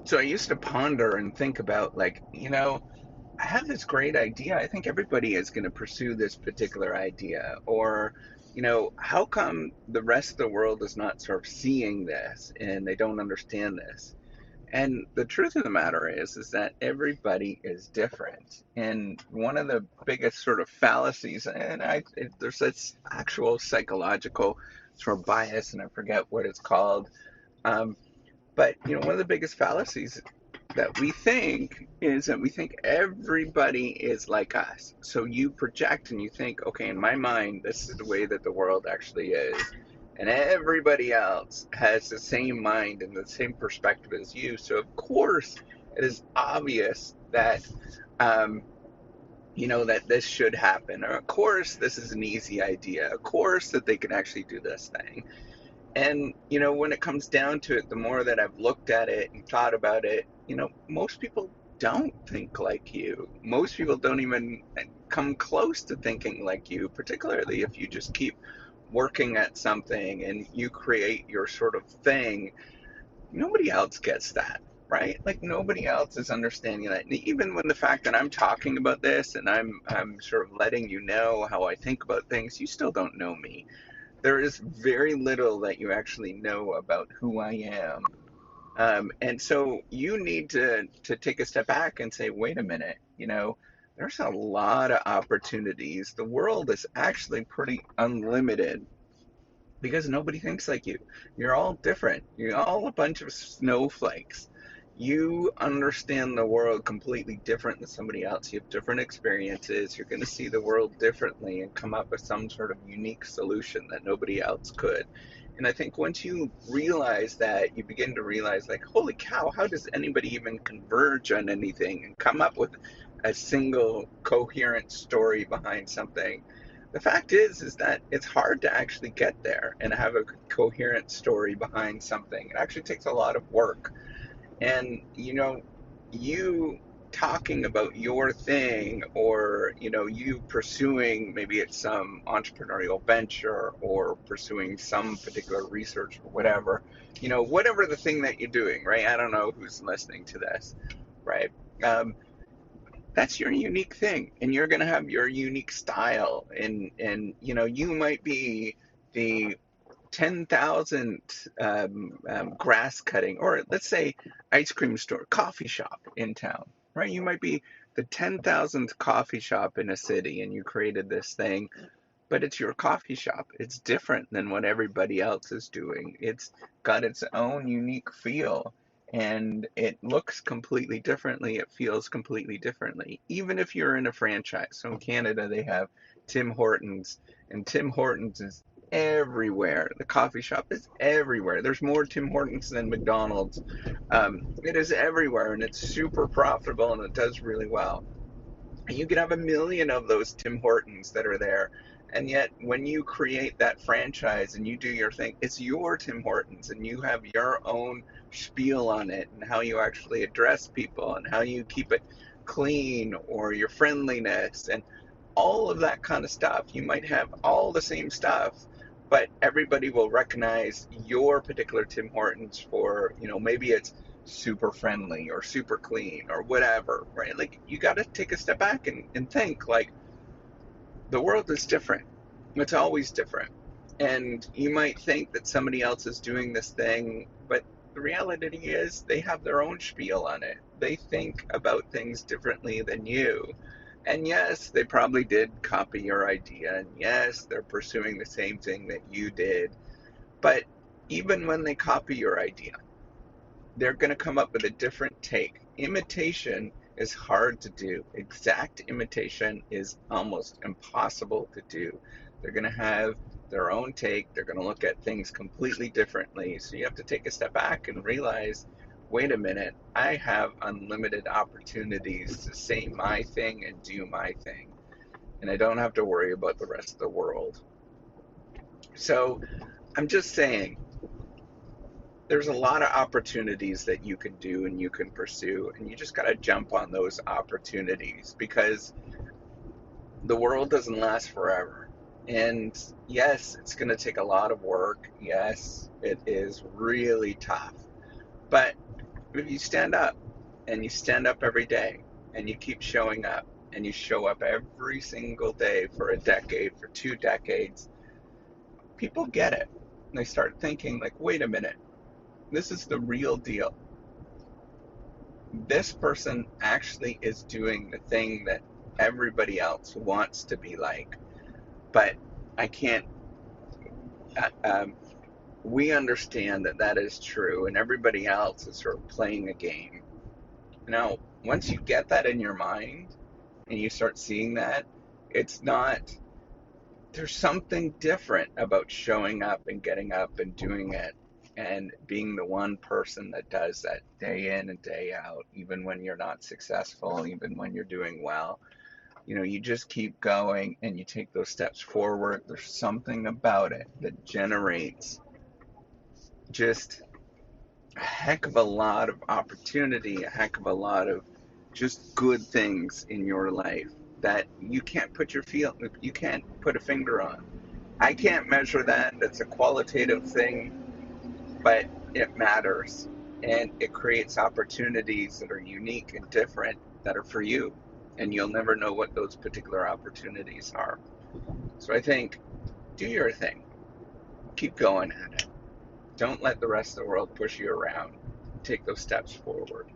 So I used to ponder and think about, like, I have this great idea. I think everybody is going to pursue this particular idea. Or, how come the rest of the world is not sort of seeing this and they don't understand this? And the truth of the matter is that everybody is different. And one of the biggest sort of fallacies, and there's this actual psychological sort of bias, and I forget what it's called. Um, but one of the biggest fallacies that we think is that we think everybody is like us. So you project and you think, okay, in my mind, this is the way that the world actually is. And everybody else has the same mind and the same perspective as you. So, of course, it is obvious that, um, that this should happen. Or, of course, this is an easy idea. Of course, that they can actually do this thing. And, when it comes down to it, the more that I've looked at it and thought about it, most people don't think like you. Most people don't even come close to thinking like you, particularly if you just keep working at something and you create your sort of thing. Nobody else gets that, right? Like nobody else is understanding that. And even when the fact that I'm talking about this and I'm sort of letting you know how I think about things, you still don't know me. There is very little that you actually know about who I am. And so you need to take a step back and say, wait a minute, there's a lot of opportunities. The world is actually pretty unlimited because nobody thinks like you. You're all different. You're all a bunch of snowflakes. You understand the world completely different than somebody else. You have different experiences. You're going to see the world differently and come up with some sort of unique solution that nobody else could. And I think once you realize that, you begin to realize, like, holy cow, how does anybody even converge on anything and come up with a single coherent story behind something? The fact is that it's hard to actually get there and have a coherent story behind something. It actually takes a lot of work. And, you talking about your thing, or, you pursuing, maybe it's some entrepreneurial venture or pursuing some particular research or whatever, whatever the thing that you're doing, right? I don't know who's listening to this, right? Um, that's your unique thing, and you're going to have your unique style. And you might be the 10,000th grass cutting, or let's say ice cream store, coffee shop in town, right? You might be the 10,000th coffee shop in a city, and you created this thing, but it's your coffee shop. It's different than what everybody else is doing. It's got its own unique feel, and it looks completely differently. It feels completely differently. Even if you're in a franchise. So in Canada, they have Tim Hortons, and Tim Hortons is everywhere. The coffee shop is everywhere. There's more Tim Hortons than McDonald's. It is everywhere, and it's super profitable, and it does really well. You could have a million of those Tim Hortons that are there. And yet, when you create that franchise and you do your thing, it's your Tim Hortons, and you have your own spiel on it and how you actually address people and how you keep it clean, or your friendliness and all of that kind of stuff. You might have all the same stuff, but everybody will recognize your particular Tim Hortons for, maybe it's super friendly or super clean or whatever, right? Like you got to take a step back and think, like, the world is different. It's always different. And you might think that somebody else is doing this thing, but the reality is they have their own spiel on it. They think about things differently than you. And yes, they probably did copy your idea. And yes, they're pursuing the same thing that you did. But even when they copy your idea, they're going to come up with a different take. Imitation is hard to do. Exact imitation is almost impossible to do. They're going to have their own take. They're going to look at things completely differently. So you have to take a step back and realize, wait a minute, I have unlimited opportunities to say my thing and do my thing. And I don't have to worry about the rest of the world. So I'm just saying, there's a lot of opportunities that you can do and you can pursue, and you just got to jump on those opportunities, because the world doesn't last forever. And yes, it's going to take a lot of work. Yes, it is really tough, but If you stand up and you stand up every day and you keep showing up and you show up every single day for a decade, for 2 decades, people get it. They start thinking, like, wait a minute, this is the real deal. This person actually is doing the thing that everybody else wants to be like, but I can't. Um, we understand that that is true, and everybody else is sort of playing a game. Now, once you get that in your mind and you start seeing that, it's not, there's something different about showing up and getting up and doing it and being the one person that does that day in and day out, even when you're not successful, even when you're doing well. You know, you just keep going and you take those steps forward. There's something about it that generates just a heck of a lot of opportunity, a heck of a lot of just good things in your life that you can't you can't put a finger on. I can't measure that. That's a qualitative thing, but it matters. And it creates opportunities that are unique and different that are for you. And you'll never know what those particular opportunities are. So I think do your thing. Keep going at it. Don't let the rest of the world push you around. Take those steps forward.